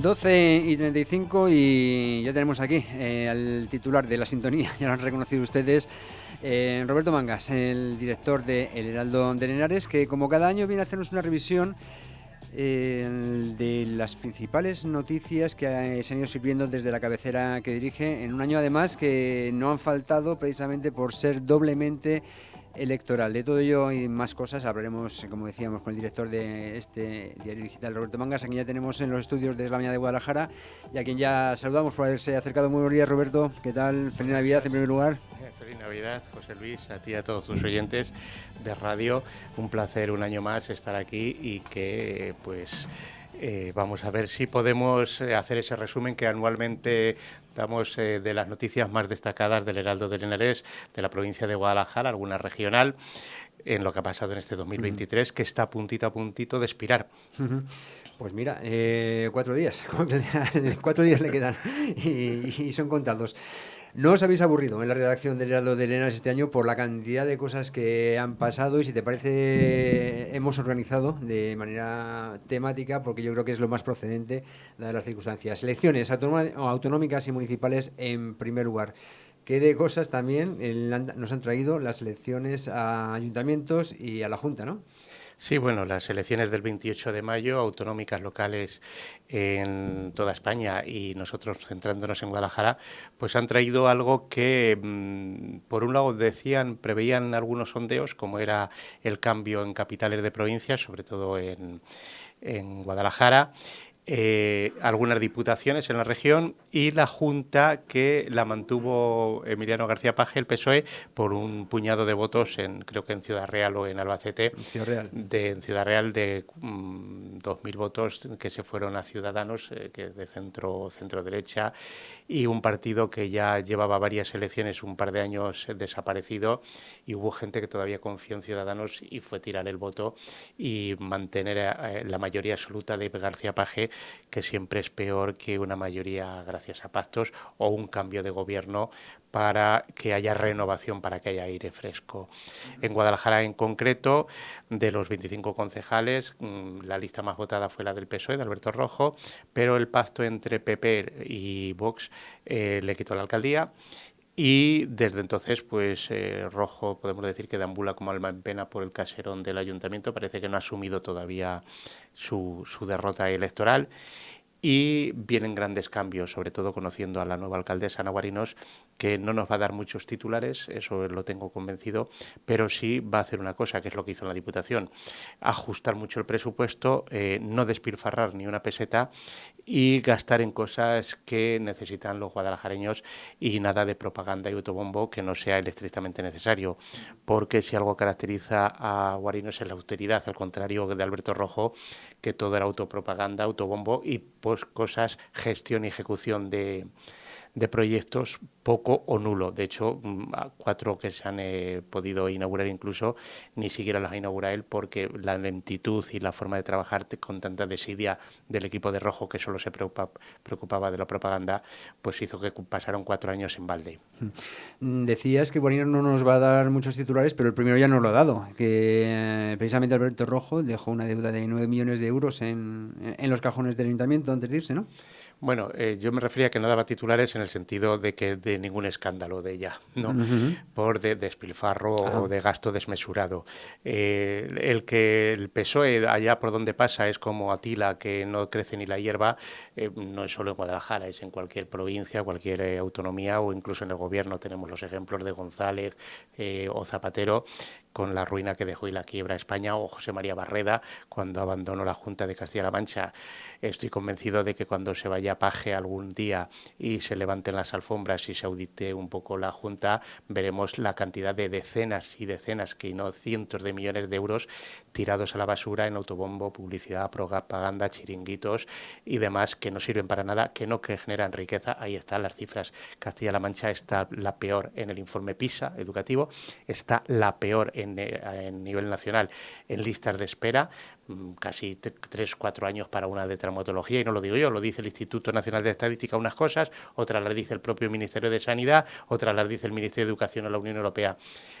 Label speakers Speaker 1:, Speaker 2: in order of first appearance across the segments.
Speaker 1: 12:35 y ya tenemos aquí al titular de la sintonía, ya lo han reconocido ustedes, Roberto Mangas, el director de El Heraldo de Henares, que como cada año viene a hacernos una revisión de las principales noticias que se han ido sirviendo desde la cabecera que dirige, en un año además que no han faltado precisamente por ser doblemente electoral. De todo ello y más cosas hablaremos, como decíamos, con el director de este diario digital, Roberto Mangas, a quien ya tenemos en los estudios de La Mañana de Guadalajara y a quien ya saludamos por haberse acercado. Muy buenos días, Roberto. ¿Qué tal? Feliz
Speaker 2: Buenos
Speaker 1: Navidad
Speaker 2: días.
Speaker 1: en primer lugar.
Speaker 2: Feliz Navidad, José Luis, a ti y a todos tus oyentes de radio. Un placer un año más estar aquí y que vamos a ver si podemos hacer ese resumen que anualmente damos de las noticias más destacadas del Heraldo de Henares, de la provincia de Guadalajara, alguna regional, en lo que ha pasado en este 2023, que está a puntito de expirar.
Speaker 1: Pues mira, 4 días, 4 días le quedan y son contados. ¿No os habéis aburrido en la redacción del Heraldo de Henares este año por la cantidad de cosas que han pasado? Y si te parece, hemos organizado de manera temática, porque yo creo que es lo más procedente, dadas las circunstancias. Elecciones autonómicas y municipales en primer lugar. ¿Qué de cosas también nos han traído las elecciones a ayuntamientos y a la Junta, no?
Speaker 2: Sí, bueno, las elecciones del 28 de mayo, autonómicas locales en toda España y nosotros centrándonos en Guadalajara, pues han traído algo que, por un lado, preveían algunos sondeos, como era el cambio en capitales de provincias, sobre todo en Guadalajara, algunas diputaciones en la región y la Junta que la mantuvo Emiliano García Paje, el PSOE, por un puñado de votos, creo que en Ciudad Real o en Albacete,
Speaker 1: Ciudad Real.
Speaker 2: en Ciudad Real de 2.000 votos que se fueron a Ciudadanos, que de centro derecha, y un partido que ya llevaba varias elecciones, un par de años desaparecido, y hubo gente que todavía confió en Ciudadanos y fue tirar el voto y mantener la mayoría absoluta de García Paje, que siempre es peor que una mayoría gracias a pactos o un cambio de gobierno para que haya renovación, para que haya aire fresco. En Guadalajara en concreto, de los 25 concejales, la lista más votada fue la del PSOE, de Alberto Rojo, pero el pacto entre PP y Vox le quitó la alcaldía. Y desde entonces, Rojo, podemos decir que deambula como alma en pena por el caserón del ayuntamiento. Parece que no ha asumido todavía su derrota electoral. Y vienen grandes cambios, sobre todo conociendo a la nueva alcaldesa Ana Guarinos, que no nos va a dar muchos titulares, eso lo tengo convencido, pero sí va a hacer una cosa, que es lo que hizo en la Diputación: ajustar mucho el presupuesto, no despilfarrar ni una peseta y gastar en cosas que necesitan los guadalajareños y nada de propaganda y autobombo que no sea el estrictamente necesario, porque si algo caracteriza a Guarinos es la austeridad, al contrario de Alberto Rojo, que todo era autopropaganda, autobombo y cosas, gestión y ejecución de proyectos poco o nulo. De hecho, 4 que se han podido inaugurar incluso, ni siquiera las inaugura él, porque la lentitud y la forma de trabajar con tanta desidia del equipo de Rojo, que solo se preocupaba de la propaganda, pues hizo que pasaron 4 años en balde.
Speaker 1: Decías que Bonino no nos va a dar muchos titulares, pero el primero ya nos lo ha dado, que precisamente Alberto Rojo dejó una deuda de 9 millones de euros en los cajones del ayuntamiento antes de irse, ¿no?
Speaker 2: Bueno, yo me refería a que no daba titulares en el sentido de que de ningún escándalo de ella, ¿no?
Speaker 1: Uh-huh.
Speaker 2: Por de despilfarro
Speaker 1: Ah.
Speaker 2: o de gasto desmesurado. El que el PSOE allá por donde pasa es como Atila, que no crece ni la hierba, no es solo en Guadalajara, es en cualquier provincia, cualquier autonomía o incluso en el gobierno. Tenemos los ejemplos de González o Zapatero, con la ruina que dejó y la quiebra a España, o José María Barreda cuando abandonó la Junta de Castilla-La Mancha. Estoy convencido de que cuando se vaya Paje algún día y se levanten las alfombras y se audite un poco la Junta, veremos la cantidad de decenas y decenas, que no cientos de millones de euros tirados a la basura en autobombo, publicidad, propaganda, chiringuitos y demás que no sirven para nada, que generan riqueza. Ahí están las cifras. Castilla-La Mancha está la peor en el informe PISA educativo, está la peor en nivel nacional en listas de espera, casi 3-4 años para una de traumatología, y no lo digo yo, lo dice el Instituto Nacional de Estadística unas cosas, otras las dice el propio Ministerio de Sanidad, otras las dice el Ministerio de Educación o la Unión Europea.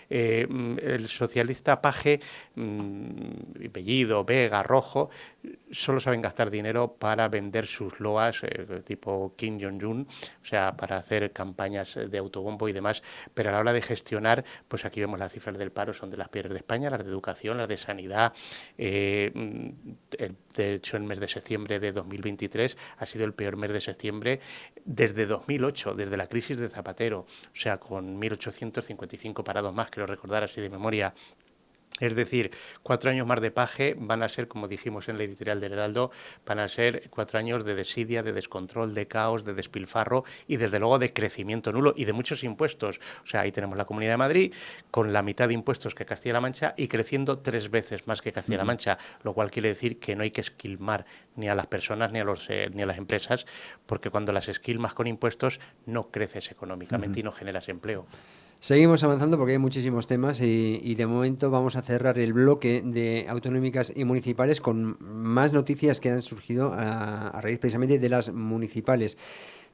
Speaker 2: El socialista Paje, Bellido, Vega, Rojo, solo saben gastar dinero para vender sus loas tipo Kim Jong-un, o sea, para hacer campañas de autobombo y demás, pero a la hora de gestionar, pues aquí vemos las cifras del paro, son de las peores de España, las de educación, las de sanidad. De hecho, el mes de septiembre de 2023 ha sido el peor mes de septiembre desde 2008, desde la crisis de Zapatero, o sea, con 1.855 parados más, creo recordar así de memoria. Es decir, 4 años más de paje van a ser, como dijimos en la editorial del Heraldo, van a ser 4 años de desidia, de descontrol, de caos, de despilfarro y desde luego de crecimiento nulo y de muchos impuestos. O sea, ahí tenemos la Comunidad de Madrid con la mitad de impuestos que Castilla-La Mancha y creciendo 3 veces más que Castilla-La Mancha, lo cual quiere decir que no hay que esquilmar ni a las personas ni a las empresas, porque cuando las esquilmas con impuestos no creces económicamente y no generas empleo.
Speaker 1: Seguimos avanzando porque hay muchísimos temas y de momento vamos a cerrar el bloque de autonómicas y municipales con más noticias que han surgido a raíz precisamente de las municipales.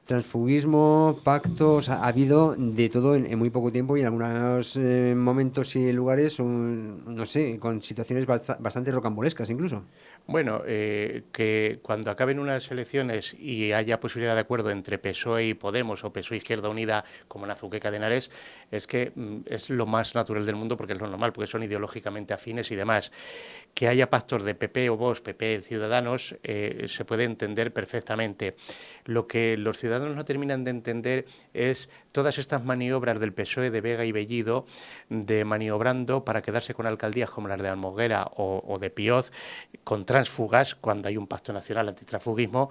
Speaker 1: Transfugismo, pactos, ha habido de todo en muy poco tiempo y en algunos momentos y lugares, no sé, con situaciones bastante rocambolescas incluso.
Speaker 2: Bueno, que cuando acaben unas elecciones y haya posibilidad de acuerdo entre PSOE y Podemos o PSOE Izquierda Unida, como en Azuqueca de Henares, es que es lo más natural del mundo porque es lo normal, porque son ideológicamente afines y demás. Que haya pactos de PP o Vox, PP Ciudadanos, se puede entender perfectamente. Lo que los ciudadanos no terminan de entender es todas estas maniobras del PSOE de Vega y Bellido, de maniobrando para quedarse con alcaldías como las de Almoguera o de Pioz, con transfugas, cuando hay un pacto nacional antitransfugismo,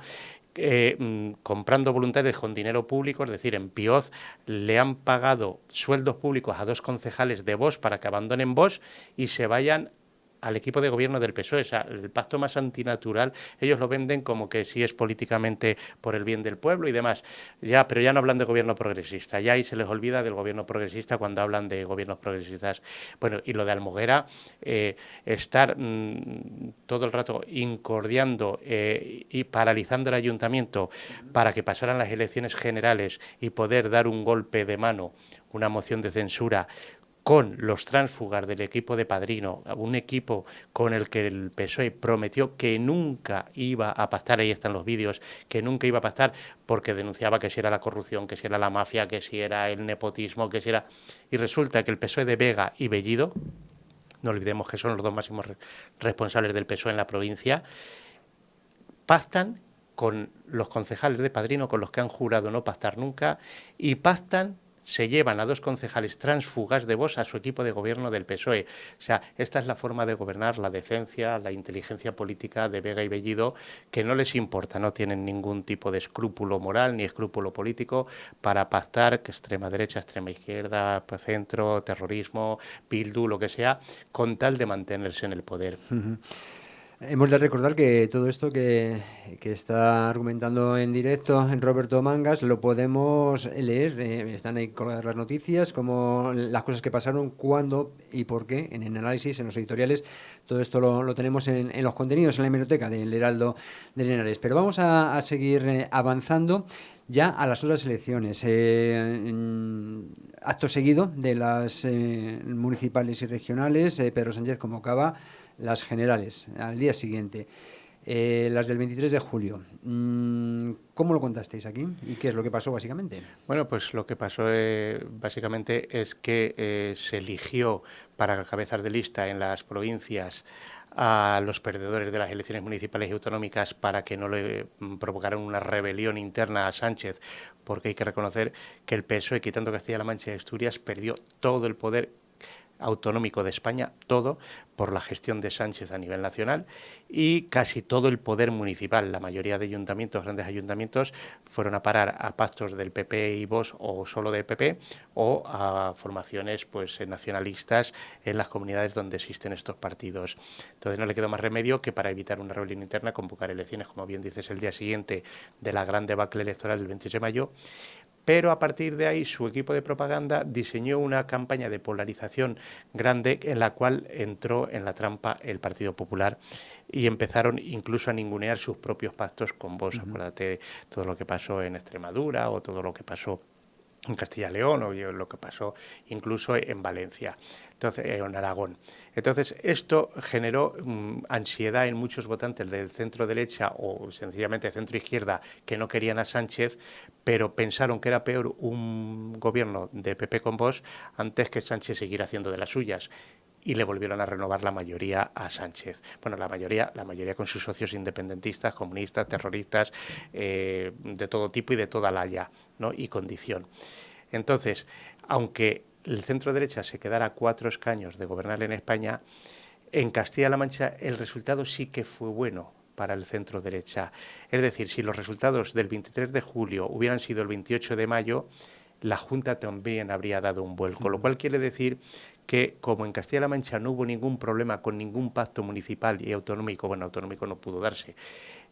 Speaker 2: comprando voluntarios con dinero público, es decir, en Pioz le han pagado sueldos públicos a 2 concejales de Vox para que abandonen Vox y se vayan al equipo de gobierno del PSOE. O sea, el pacto más antinatural, ellos lo venden como que sí es políticamente por el bien del pueblo y demás. Ya, pero ya no hablan de gobierno progresista. Ya ahí se les olvida del gobierno progresista cuando hablan de gobiernos progresistas. Bueno, y lo de Almoguera, estar todo el rato incordiando y paralizando el ayuntamiento para que pasaran las elecciones generales y poder dar un golpe de mano, una moción de censura con los tránsfugas del equipo de Padrino, un equipo con el que el PSOE prometió que nunca iba a pactar, ahí están los vídeos, que nunca iba a pactar porque denunciaba que si era la corrupción, que si era la mafia, que si era el nepotismo, que si era... Y resulta que el PSOE de Vega y Bellido, no olvidemos que son los dos máximos responsables del PSOE en la provincia, pactan con los concejales de Padrino, con los que han jurado no pactar nunca, y pactan, se llevan a 2 concejales transfugas de Vox a su equipo de gobierno del PSOE. O sea, esta es la forma de gobernar, la decencia, la inteligencia política de Vega y Bellido, que no les importa, no tienen ningún tipo de escrúpulo moral ni escrúpulo político para pactar que extrema derecha, extrema izquierda, centro, terrorismo, Bildu, lo que sea, con tal de mantenerse en el poder.
Speaker 1: Hemos de recordar que todo esto que está argumentando en directo en Roberto Mangas lo podemos leer, están ahí colgadas las noticias, como las cosas que pasaron, cuándo y por qué, en el análisis, en los editoriales, todo esto lo tenemos en los contenidos, en la hemeroteca del Heraldo de Henares. Pero vamos a seguir avanzando ya a las otras elecciones. Acto seguido de las municipales y regionales, Pedro Sánchez convocaba las generales, al día siguiente. Las del 23 de julio. ¿Cómo lo contasteis aquí? ¿Y qué es lo que pasó básicamente?
Speaker 2: Bueno, pues lo que pasó básicamente es que se eligió para cabezas de lista en las provincias a los perdedores de las elecciones municipales y autonómicas para que no le provocaran una rebelión interna a Sánchez, porque hay que reconocer que el PSOE, quitando Castilla-La Mancha y Asturias, perdió todo el poder autonómico de España, todo, por la gestión de Sánchez a nivel nacional y casi todo el poder municipal. La mayoría de ayuntamientos, grandes ayuntamientos, fueron a parar a pactos del PP y Vox o solo del PP o a formaciones pues nacionalistas en las comunidades donde existen estos partidos. Entonces no le quedó más remedio que para evitar una rebelión interna convocar elecciones, como bien dices, el día siguiente de la gran debacle electoral del 26 de mayo. Pero a partir de ahí su equipo de propaganda diseñó una campaña de polarización grande en la cual entró en la trampa el Partido Popular y empezaron incluso a ningunear sus propios pactos con Vox. Acuérdate todo lo que pasó en Extremadura o todo lo que pasó en Castilla y León o lo que pasó incluso en Valencia, entonces en Aragón. Entonces esto generó ansiedad en muchos votantes del centro derecha o sencillamente centro izquierda que no querían a Sánchez, pero pensaron que era peor un gobierno de PP con Vox antes que Sánchez siguiera haciendo de las suyas. Y le volvieron a renovar la mayoría a Sánchez. Bueno, la mayoría con sus socios independentistas, comunistas, terroristas, de todo tipo y de toda laya, ¿no? Y condición. Entonces, aunque el centro derecha se quedara 4 escaños de gobernar en España, en Castilla-La Mancha el resultado sí que fue bueno para el centro derecha. Es decir, si los resultados del 23 de julio hubieran sido el 28 de mayo, la Junta también habría dado un vuelco, lo cual quiere decir que como en Castilla-La Mancha no hubo ningún problema con ningún pacto municipal y autonómico, bueno, autonómico no pudo darse,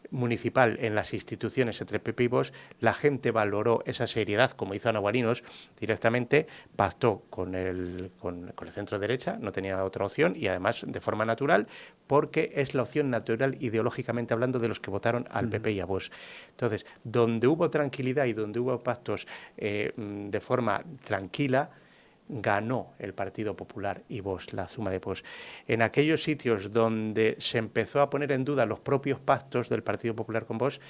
Speaker 2: municipal en las instituciones entre PP y Vox, la gente valoró esa seriedad, como hizo Ana Guarinos, directamente pactó con el centro derecha, no tenía otra opción y además de forma natural, porque es la opción natural ideológicamente hablando de los que votaron al PP y a Vox. Entonces, donde hubo tranquilidad y donde hubo pactos de forma tranquila, ganó el Partido Popular y Vox, la suma de Vox. En aquellos sitios donde se empezó a poner en duda los propios pactos del Partido Popular con Vox,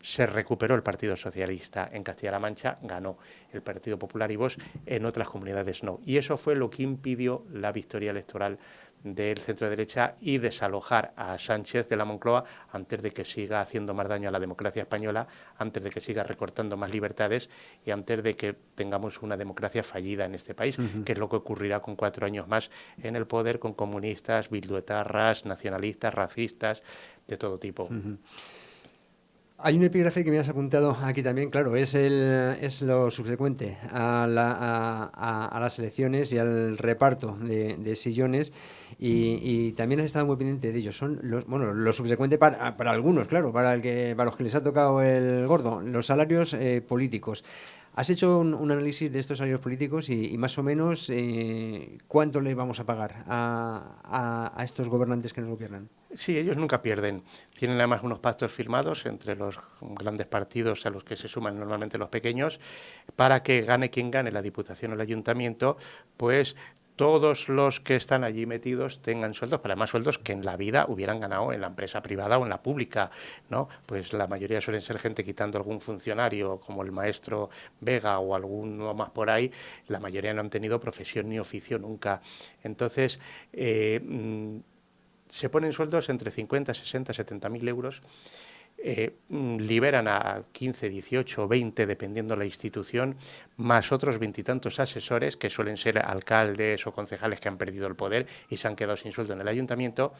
Speaker 2: se recuperó el Partido Socialista. En Castilla-La Mancha ganó el Partido Popular y Vox, en otras comunidades no. Y eso fue lo que impidió la victoria electoral del centro derecha y desalojar a Sánchez de la Moncloa antes de que siga haciendo más daño a la democracia española, antes de que siga recortando más libertades y antes de que tengamos una democracia fallida en este país, que es lo que ocurrirá con 4 años más en el poder con comunistas, bilduetarras, nacionalistas, racistas, de todo tipo.
Speaker 1: Hay un epígrafe que me has apuntado aquí también, claro, es lo subsecuente a las elecciones y al reparto de sillones y también has estado muy pendiente de ellos. Son lo subsecuente para algunos, claro, para los que les ha tocado el gordo, los salarios políticos. ¿Has hecho un análisis de estos salarios políticos y más o menos cuánto le vamos a pagar a estos gobernantes que nos gobiernan?
Speaker 2: Sí, ellos nunca pierden. Tienen además unos pactos firmados entre los grandes partidos a los que se suman normalmente los pequeños para que gane quien gane la Diputación o el Ayuntamiento, pues todos los que están allí metidos tengan sueldos, pero además sueldos que en la vida hubieran ganado en la empresa privada o en la pública, ¿no? Pues la mayoría suelen ser gente quitando algún funcionario, como el maestro Vega o alguno más por ahí, la mayoría no han tenido profesión ni oficio nunca. Entonces, se ponen sueldos entre 50, 60, 70.000 euros, liberan a 15, 18 o 20, dependiendo la institución, más otros veintitantos asesores, que suelen ser alcaldes o concejales que han perdido el poder y se han quedado sin sueldo en el ayuntamiento.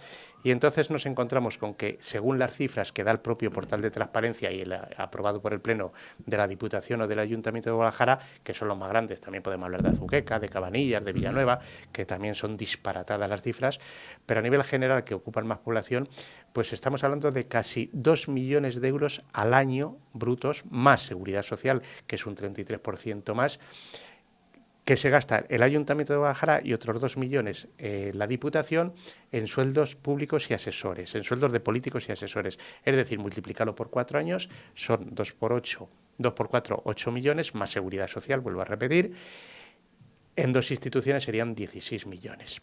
Speaker 2: Y entonces nos encontramos con que, según las cifras que da el propio portal de transparencia y el aprobado por el Pleno de la Diputación o del Ayuntamiento de Guadalajara, que son los más grandes, también podemos hablar de Azuqueca, de Cabanillas, de Villanueva, que también son disparatadas las cifras, pero a nivel general, que ocupan más población, pues estamos hablando de casi 2 millones de euros al año brutos, más seguridad social, que es un 33% más, que se gasta el Ayuntamiento de Guadalajara y otros 2 millones la Diputación en sueldos públicos y asesores, en sueldos de políticos y asesores. Es decir, multiplicarlo por 4 años, son 2 por 8, 2 por 4, 8 millones, más seguridad social, vuelvo a repetir. En 2 instituciones serían 16 millones.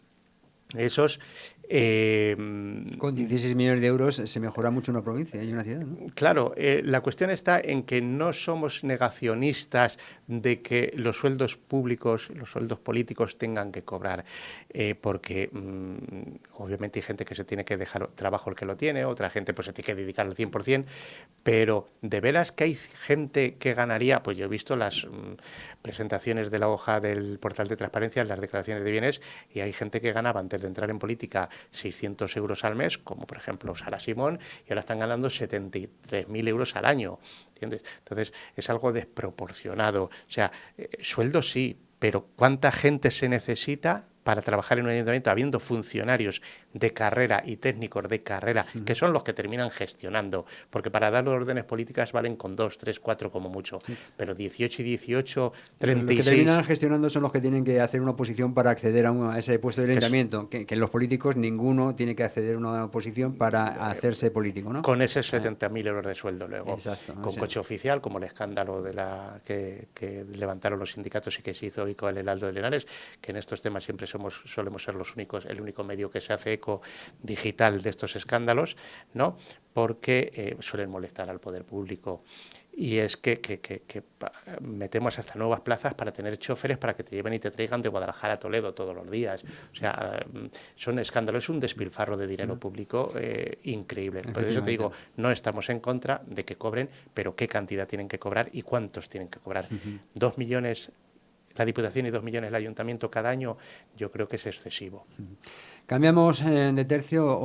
Speaker 2: Esos...
Speaker 1: Con 16 millones de euros se mejora mucho una provincia y una ciudad, ¿no?
Speaker 2: Claro, la cuestión está en que no somos negacionistas de que los sueldos públicos, los sueldos políticos tengan que cobrar, porque obviamente hay gente que se tiene que dejar trabajo el que lo tiene, otra gente pues se tiene que dedicar al 100%, pero de veras que hay gente que ganaría, pues yo he visto las presentaciones de la hoja del portal de transparencia, las declaraciones de bienes, y hay gente que ganaba antes de entrar en política 600 euros al mes, como por ejemplo Sara Simón, y ahora están ganando 73.000 euros al año, ¿entiendes? Entonces es algo desproporcionado. O sea, sueldo sí, pero ¿cuánta gente se necesita para trabajar en un ayuntamiento habiendo funcionarios de carrera y técnicos de carrera, que son los que terminan gestionando, porque para dar las órdenes políticas valen con 2, 3, 4 como mucho, pero 18 y 18,
Speaker 1: Pero los que
Speaker 2: 36...
Speaker 1: terminan gestionando son los que tienen que hacer una oposición para acceder a ese puesto del
Speaker 2: que es,
Speaker 1: ayuntamiento, que los políticos ninguno tiene que acceder a una oposición para hacerse político, ¿no?
Speaker 2: con esos 70.000 euros de sueldo luego,
Speaker 1: Exacto.
Speaker 2: con coche oficial, como el escándalo de que levantaron los sindicatos y que se hizo eco el Heraldo de Linares, que en estos temas siempre solemos ser los únicos, el único medio que se hace eco digital de estos escándalos, ¿no? Porque suelen molestar al poder público. Y es que metemos hasta nuevas plazas para tener choferes para que te lleven y te traigan de Guadalajara a Toledo todos los días. O sea, son escándalos, es un despilfarro de dinero público increíble. Por eso te digo, no estamos en contra de que cobren, pero qué cantidad tienen que cobrar y cuántos tienen que cobrar. 2 millones la Diputación y 2 millones el Ayuntamiento cada año, yo creo que es excesivo.
Speaker 1: Cambiamos de tercio.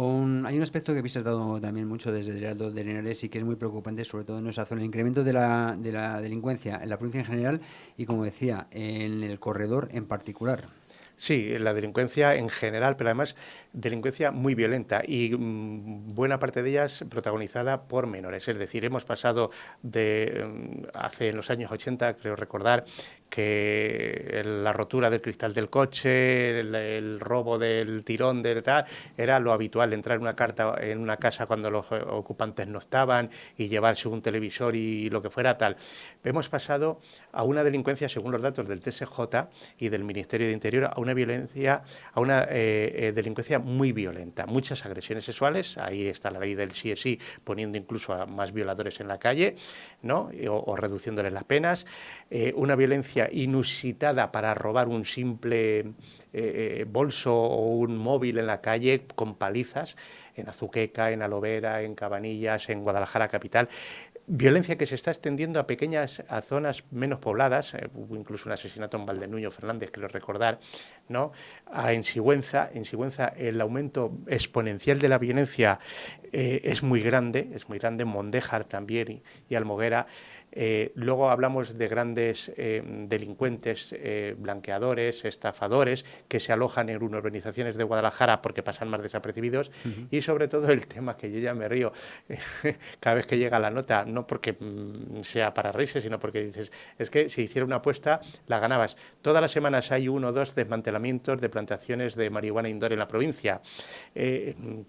Speaker 1: Hay un aspecto que habéis tratado también mucho desde el Heraldo de Linares y que es muy preocupante, sobre todo en nuestra zona, el incremento de la delincuencia en la provincia en general y, como decía, en el corredor en particular.
Speaker 2: Sí, la delincuencia en general, pero además delincuencia muy violenta y buena parte de ellas protagonizada por menores. Es decir, hemos pasado de hace en los años 80, creo recordar, que la rotura del cristal del coche, el robo del tirón del tal, era lo habitual, entrar en una casa cuando los ocupantes no estaban y llevarse un televisor y lo que fuera tal. Hemos pasado a una delincuencia, según los datos del TSJ y del Ministerio de Interior, a una delincuencia muy violenta, muchas agresiones sexuales, ahí está la ley del sí es sí, poniendo incluso a más violadores en la calle, ¿no? o reduciéndoles las penas, una violencia inusitada para robar un simple bolso o un móvil en la calle con palizas, en Azuqueca, en Alovera, en Cabanillas, en Guadalajara capital. Violencia que se está extendiendo a zonas menos pobladas, hubo incluso un asesinato en Valdenuño Fernández, creo recordar, ¿no? En Sigüenza el aumento exponencial de la violencia es muy grande, en Mondéjar también y Almoguera. Luego hablamos de grandes delincuentes, blanqueadores, estafadores, que se alojan en urbanizaciones de Guadalajara porque pasan más desapercibidos, y sobre todo el tema que yo ya me río cada vez que llega la nota, no porque sea para reírse, sino porque dices, es que si hiciera una apuesta, la ganabas. Todas las semanas hay 1 o 2 desmantelamientos de plantaciones de marihuana indoor en la provincia,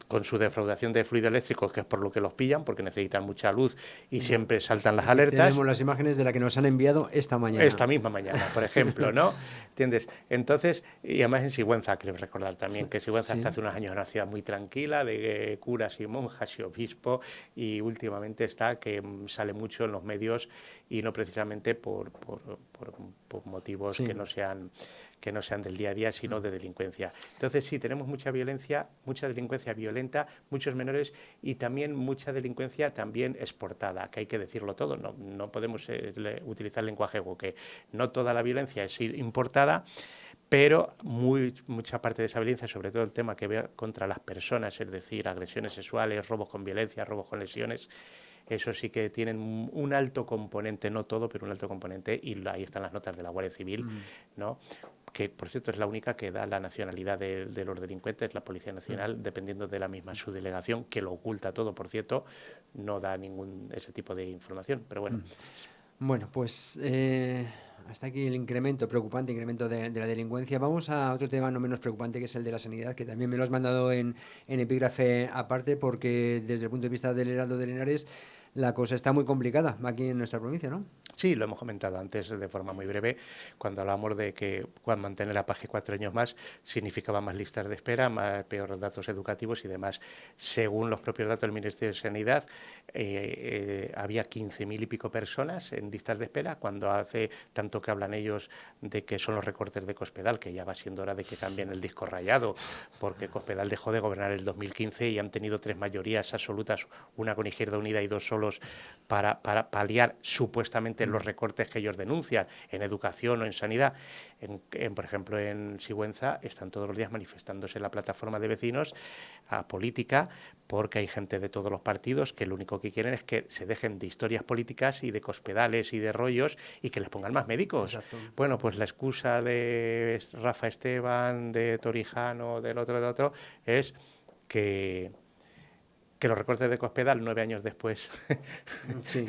Speaker 2: con su defraudación de fluido eléctrico, que es por lo que los pillan, porque necesitan mucha luz y siempre saltan las alertas.
Speaker 1: Tenemos las imágenes de la que nos han enviado esta mañana.
Speaker 2: Esta misma mañana, por ejemplo, ¿no? ¿Entiendes? Entonces, y además en Sigüenza, creo recordar también que Sigüenza hasta hace unos años era una ciudad muy tranquila, de curas y monjas y obispo, y últimamente está que sale mucho en los medios y no precisamente por motivos que no sean del día a día, sino de delincuencia. Entonces, sí, tenemos mucha delincuencia violenta, muchos menores y también mucha delincuencia también exportada, que hay que decirlo todo, no podemos utilizar lenguaje que no toda la violencia es importada, pero mucha parte de esa violencia, sobre todo el tema que ve contra las personas, es decir, agresiones sexuales, robos con violencia, robos con lesiones, eso sí que tienen un alto componente, no todo, pero un alto componente, y ahí están las notas de la Guardia Civil, ¿no? Que por cierto es la única que da la nacionalidad de los delincuentes, la Policía Nacional, dependiendo de la misma subdelegación, que lo oculta todo, por cierto, no da ese tipo de información, pero bueno.
Speaker 1: Bueno, pues hasta aquí el preocupante incremento de la delincuencia. Vamos a otro tema no menos preocupante, que es el de la sanidad, que también me lo has mandado en epígrafe aparte, porque desde el punto de vista del Heraldo de Linares la cosa está muy complicada aquí en nuestra provincia, ¿no?
Speaker 2: Sí, lo hemos comentado antes de forma muy breve, cuando hablábamos de que mantener la PAGE 4 años más significaba más listas de espera, peores datos educativos y demás. Según los propios datos del Ministerio de Sanidad, había 15.000 y pico personas en listas de espera, cuando hace tanto que hablan ellos de que son los recortes de Cospedal, que ya va siendo hora de que cambien el disco rayado, porque Cospedal dejó de gobernar el 2015 y han tenido 3 mayorías absolutas, una con Izquierda Unida y 2 solos, para paliar supuestamente los recortes que ellos denuncian en educación o en sanidad. Por ejemplo, en Sigüenza están todos los días manifestándose en la plataforma de vecinos a política, porque hay gente de todos los partidos que lo único que quieren es que se dejen de historias políticas y de cospedales y de rollos y que les pongan más médicos.
Speaker 1: Exacto.
Speaker 2: Bueno, pues la excusa de Rafa Esteban, de Torijano, del otro, es que los recortes de Cospedal 9 años después.
Speaker 1: Sí,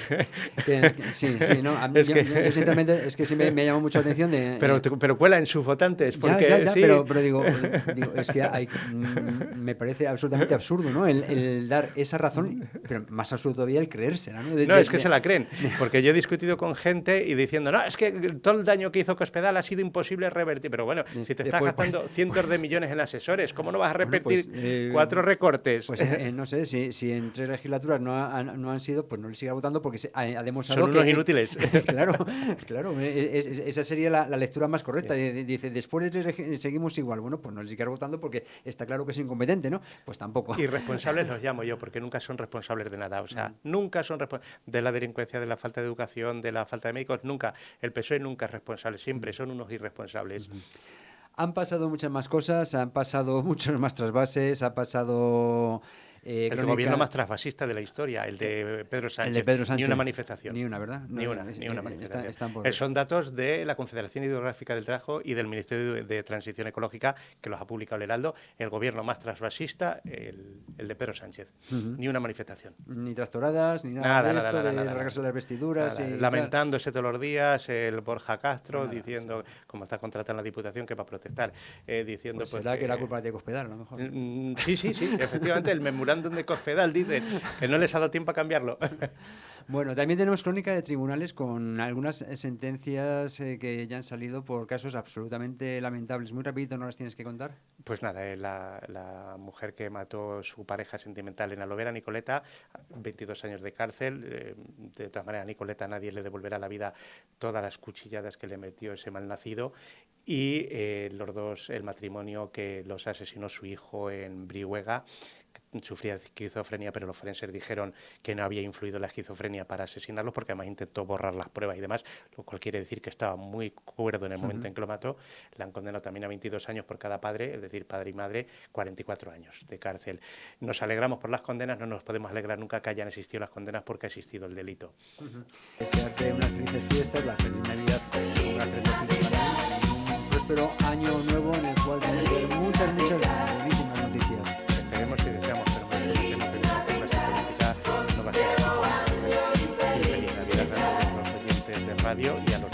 Speaker 1: sí, no, a mí,
Speaker 2: Es
Speaker 1: yo sinceramente es que sí me llama mucho la atención de...
Speaker 2: pero cuela en sus votantes, porque
Speaker 1: ya,
Speaker 2: sí.
Speaker 1: pero digo, es que me parece absolutamente absurdo, ¿no? El dar esa razón, pero más absurdo todavía el creérsela, ¿no?
Speaker 2: Es que se la creen, porque yo he discutido con gente y diciendo, no, es que todo el daño que hizo Cospedal ha sido imposible revertir, pero bueno, si te estás gastando cientos de millones en asesores, ¿cómo no vas a repetir 4 recortes?
Speaker 1: Pues no sé, si en 3 legislaturas no han sido, pues no le siga votando porque ha demostrado
Speaker 2: son unos inútiles.
Speaker 1: Claro, esa sería la lectura más correcta. Dice, después de 3 seguimos igual. Bueno, pues no le sigas votando porque está claro que es incompetente, ¿no? Pues tampoco.
Speaker 2: Irresponsables los llamo yo, porque nunca son responsables de nada. O sea, nunca son responsables de la delincuencia, de la falta de educación, de la falta de médicos, nunca. El PSOE nunca es responsable, siempre son unos irresponsables.
Speaker 1: Han pasado muchas más cosas, han pasado muchos más trasvases, ha pasado...
Speaker 2: el gobierno más trasvasista de la historia, el de Pedro Sánchez.
Speaker 1: El de Pedro Sánchez.
Speaker 2: Ni una manifestación.
Speaker 1: Ni una, ¿verdad?
Speaker 2: Ni una manifestación.
Speaker 1: Está
Speaker 2: son datos de la Confederación Hidrográfica del Tajo y del Ministerio de Transición Ecológica, que los ha publicado el Heraldo. El gobierno más trasvasista, el de Pedro Sánchez. Ni una manifestación.
Speaker 1: Ni tractoradas, ni nada de esto, de rasgarse las vestiduras.
Speaker 2: Lamentándose todos los días, el Borja Castro diciendo, como está contratada en la Diputación, que va a protestar, diciendo...
Speaker 1: Pues será que la culpa es de Cospedal, a lo mejor.
Speaker 2: Sí, efectivamente, el memorándum de Cospedal dice que no les ha dado tiempo a cambiarlo.
Speaker 1: Bueno, también tenemos crónica de tribunales con algunas sentencias que ya han salido por casos absolutamente lamentables. Muy rapidito, ¿no las tienes que contar?
Speaker 2: Pues nada, la mujer que mató su pareja sentimental en Alovera, Nicoleta, 22 años de cárcel. De todas maneras, a Nicoleta nadie le devolverá la vida todas las cuchilladas que le metió ese malnacido. Y los dos, el matrimonio que los asesinó su hijo en Brihuega, sufría esquizofrenia, pero los forenses dijeron que no había influido la esquizofrenia para asesinarlos, porque además intentó borrar las pruebas y demás, lo cual quiere decir que estaba muy cuerdo en el momento en que lo mató. Le han condenado también a 22 años por cada padre, es decir, padre y madre, 44 años de cárcel. Nos alegramos por las condenas, no nos podemos alegrar nunca que hayan existido las condenas porque ha existido el delito.
Speaker 1: Desearte unas felices fiestas, la feliz Navidad, unas felices fiestas, un próspero año nuevo en el cual vamos a ver muchas buenísimas noticias.
Speaker 2: Esperemos y deseamos, pero no tenemos política, no va a ser así. Y feliz Navidad a todos los oyentes de radio y a los